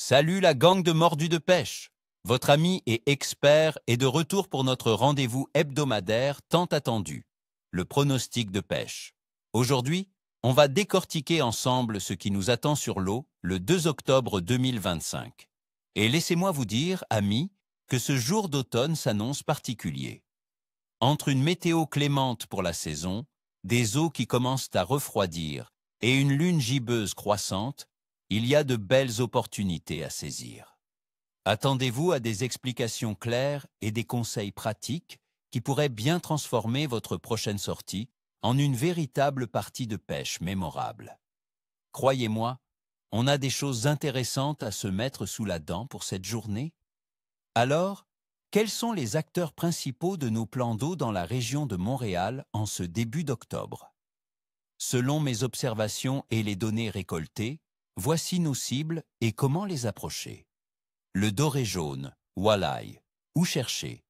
Salut la gang de mordus de pêche! Votre ami et expert est de retour pour notre rendez-vous hebdomadaire tant attendu, le pronostic de pêche. Aujourd'hui, on va décortiquer ensemble ce qui nous attend sur l'eau le 2 octobre 2025. Et laissez-moi vous dire, amis, que ce jour d'automne s'annonce particulier. Entre une météo clémente pour la saison, des eaux qui commencent à refroidir et une lune gibbeuse croissante, il y a de belles opportunités à saisir. Attendez-vous à des explications claires et des conseils pratiques qui pourraient bien transformer votre prochaine sortie en une véritable partie de pêche mémorable. Croyez-moi, on a des choses intéressantes à se mettre sous la dent pour cette journée. Alors, quels sont les acteurs principaux de nos plans d'eau dans la région de Montréal en ce début d'octobre? Selon mes observations et les données récoltées, voici nos cibles et comment les approcher. Le doré jaune, walleye, où chercher?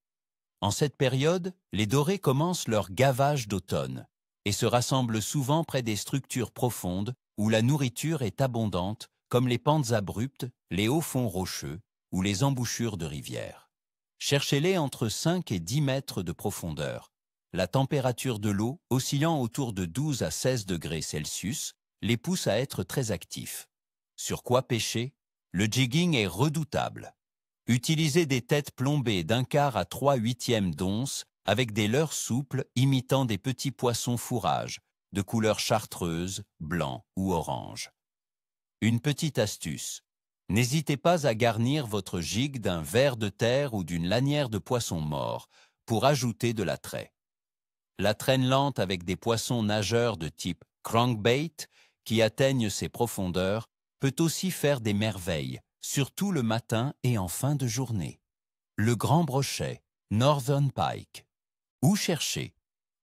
En cette période, les dorés commencent leur gavage d'automne et se rassemblent souvent près des structures profondes où la nourriture est abondante, comme les pentes abruptes, les hauts fonds rocheux ou les embouchures de rivières. Cherchez-les entre 5 et 10 mètres de profondeur. La température de l'eau, oscillant autour de 12 à 16 degrés Celsius, les pousse à être très actifs. Sur quoi pêcher? Le jigging est redoutable. Utilisez des têtes plombées d'1/4 à 3/8 d'once avec des leurres souples imitant des petits poissons fourrage, de couleur chartreuse, blanc ou orange. Une petite astuce. N'hésitez pas à garnir votre jig d'un ver de terre ou d'une lanière de poisson mort pour ajouter de l'attrait. La traîne lente avec des poissons nageurs de type crankbait qui atteignent ces profondeurs peut aussi faire des merveilles, surtout le matin et en fin de journée. Le grand brochet, Northern Pike. Où chercher?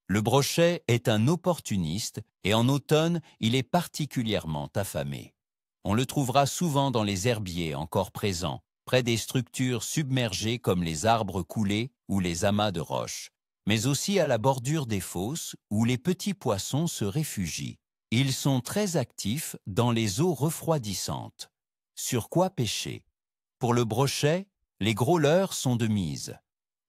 Le brochet est un opportuniste et en automne, il est particulièrement affamé. On le trouvera souvent dans les herbiers encore présents, près des structures submergées comme les arbres coulés ou les amas de roches, mais aussi à la bordure des fosses où les petits poissons se réfugient. Ils sont très actifs dans les eaux refroidissantes. Sur quoi pêcher? Pour le brochet, les gros leurres sont de mise.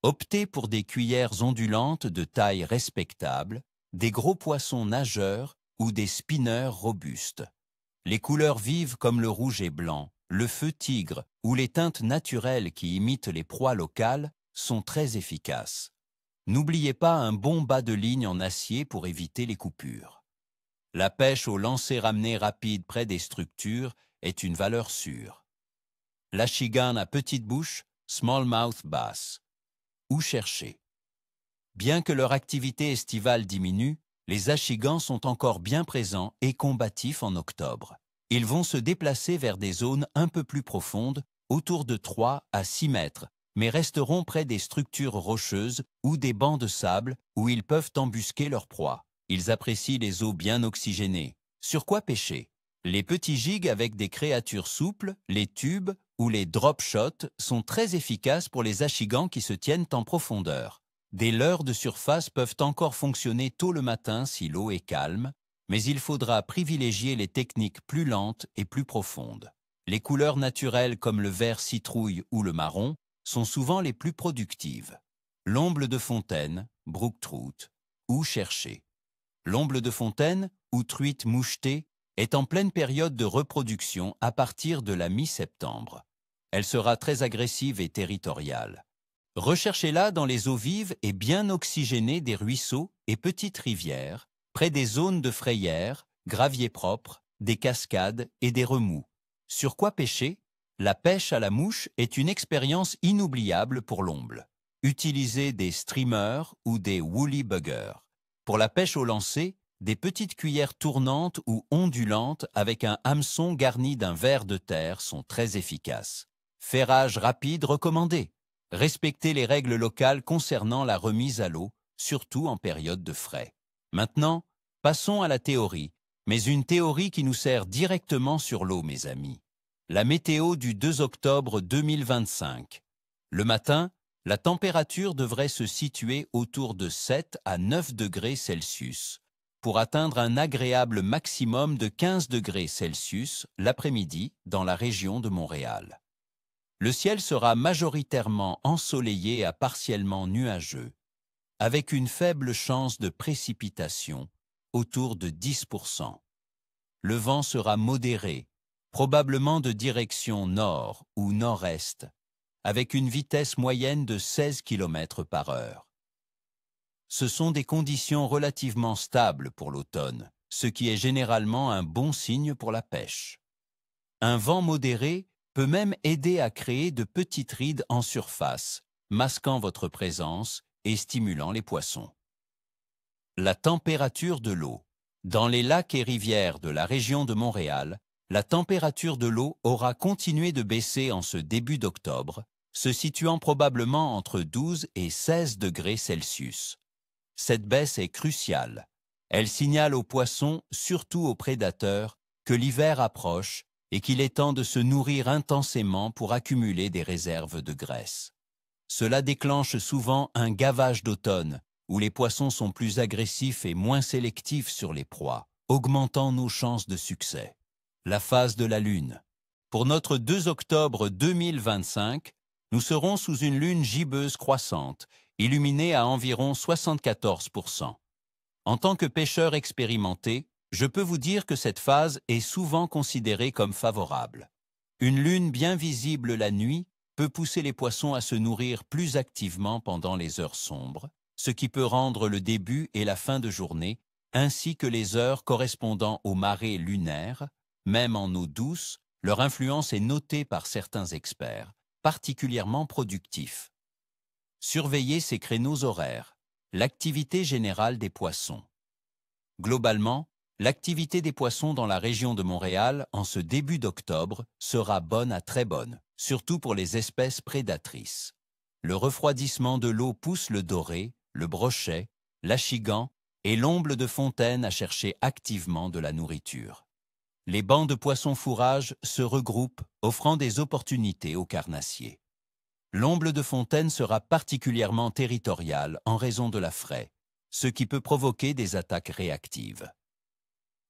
Optez pour des cuillères ondulantes de taille respectable, des gros poissons nageurs ou des spinners robustes. Les couleurs vives comme le rouge et blanc, le feu tigre ou les teintes naturelles qui imitent les proies locales sont très efficaces. N'oubliez pas un bon bas de ligne en acier pour éviter les coupures. La pêche au lancer-ramener rapide près des structures est une valeur sûre. L'achigan à petite bouche, smallmouth bass. Où chercher? Bien que leur activité estivale diminue, les achigans sont encore bien présents et combatifs en octobre. Ils vont se déplacer vers des zones un peu plus profondes, autour de 3 à 6 mètres, mais resteront près des structures rocheuses ou des bancs de sable où ils peuvent embusquer leur proie. Ils apprécient les eaux bien oxygénées. Sur quoi pêcher? Les petits jigs avec des créatures souples, les tubes ou les drop shots sont très efficaces pour les achigans qui se tiennent en profondeur. Des leurres de surface peuvent encore fonctionner tôt le matin si l'eau est calme, mais il faudra privilégier les techniques plus lentes et plus profondes. Les couleurs naturelles comme le vert citrouille ou le marron sont souvent les plus productives. L'omble de fontaine, brook trout, où chercher? L'omble de fontaine, ou truite mouchetée, est en pleine période de reproduction à partir de la mi-septembre. Elle sera très agressive et territoriale. Recherchez-la dans les eaux vives et bien oxygénées des ruisseaux et petites rivières, près des zones de frayères, graviers propres, des cascades et des remous. Sur quoi pêcher? La pêche à la mouche est une expérience inoubliable pour l'omble. Utilisez des streamers ou des woolly buggers. Pour la pêche au lancer, des petites cuillères tournantes ou ondulantes avec un hameçon garni d'un ver de terre sont très efficaces. Ferrage rapide recommandé. Respectez les règles locales concernant la remise à l'eau, surtout en période de frai. Maintenant, passons à la théorie, mais une théorie qui nous sert directement sur l'eau, mes amis. La météo du 2 octobre 2025. Le matin, la température devrait se situer autour de 7 à 9 degrés Celsius. pour atteindre un agréable maximum de 15 degrés Celsius l'après-midi dans la région de Montréal. Le ciel sera majoritairement ensoleillé à partiellement nuageux, avec une faible chance de précipitation, autour de 10%. Le vent sera modéré, probablement de direction nord ou nord-est, avec une vitesse moyenne de 16 km par heure. Ce sont des conditions relativement stables pour l'automne, ce qui est généralement un bon signe pour la pêche. Un vent modéré peut même aider à créer de petites rides en surface, masquant votre présence et stimulant les poissons. La température de l'eau. Dans les lacs et rivières de la région de Montréal, la température de l'eau aura continué de baisser en ce début d'octobre, se situant probablement entre 12 et 16 degrés Celsius. Cette baisse est cruciale. Elle signale aux poissons, surtout aux prédateurs, que l'hiver approche et qu'il est temps de se nourrir intensément pour accumuler des réserves de graisse. Cela déclenche souvent un gavage d'automne, où les poissons sont plus agressifs et moins sélectifs sur les proies, augmentant nos chances de succès. La phase de la Lune. Pour notre 2 octobre 2025, nous serons sous une lune gibbeuse croissante, illuminée à environ 74%. En tant que pêcheur expérimenté, je peux vous dire que cette phase est souvent considérée comme favorable. Une lune bien visible la nuit peut pousser les poissons à se nourrir plus activement pendant les heures sombres, ce qui peut rendre le début et la fin de journée, ainsi que les heures correspondant aux marées lunaires, même en eau douce, leur influence est notée par certains experts, particulièrement productifs. Surveillez ces créneaux horaires. L'activité générale des poissons. Globalement, l'activité des poissons dans la région de Montréal en ce début d'octobre sera bonne à très bonne, surtout pour les espèces prédatrices. Le refroidissement de l'eau pousse le doré, le brochet, l'achigan et l'omble de fontaine à chercher activement de la nourriture. Les bancs de poissons fourrage se regroupent, offrant des opportunités aux carnassiers. L'omble de fontaine sera particulièrement territoriale en raison de la fraie, ce qui peut provoquer des attaques réactives.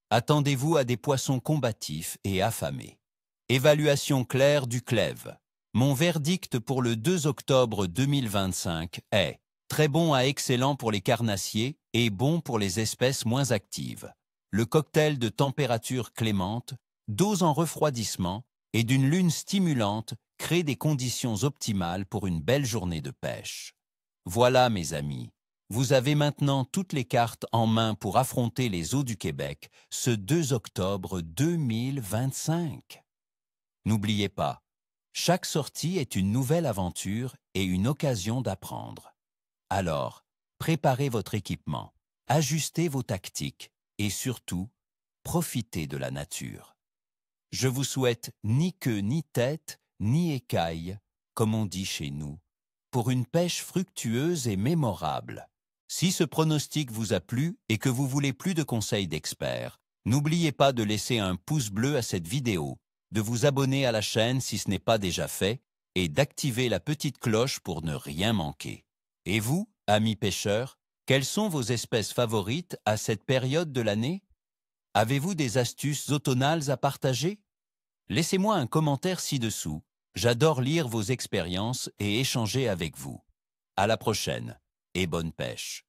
Attendez-vous à des poissons combatifs et affamés. Évaluation claire du clève. Mon verdict pour le 2 octobre 2025 est très bon à excellent pour les carnassiers et bon pour les espèces moins actives. Le cocktail de température clémente, dose en refroidissement et d'une lune stimulante crée des conditions optimales pour une belle journée de pêche. Voilà, mes amis, vous avez maintenant toutes les cartes en main pour affronter les eaux du Québec ce 2 octobre 2025. N'oubliez pas, chaque sortie est une nouvelle aventure et une occasion d'apprendre. Alors, préparez votre équipement, ajustez vos tactiques et surtout, profitez de la nature. Je vous souhaite ni queue ni tête, ni écaille, comme on dit chez nous, pour une pêche fructueuse et mémorable. Si ce pronostic vous a plu et que vous voulez plus de conseils d'experts, n'oubliez pas de laisser un pouce bleu à cette vidéo, de vous abonner à la chaîne si ce n'est pas déjà fait et d'activer la petite cloche pour ne rien manquer. Et vous, amis pêcheurs, quelles sont vos espèces favorites à cette période de l'année? Avez-vous des astuces automnales à partager? Laissez-moi un commentaire ci-dessous. J'adore lire vos expériences et échanger avec vous. À la prochaine et bonne pêche.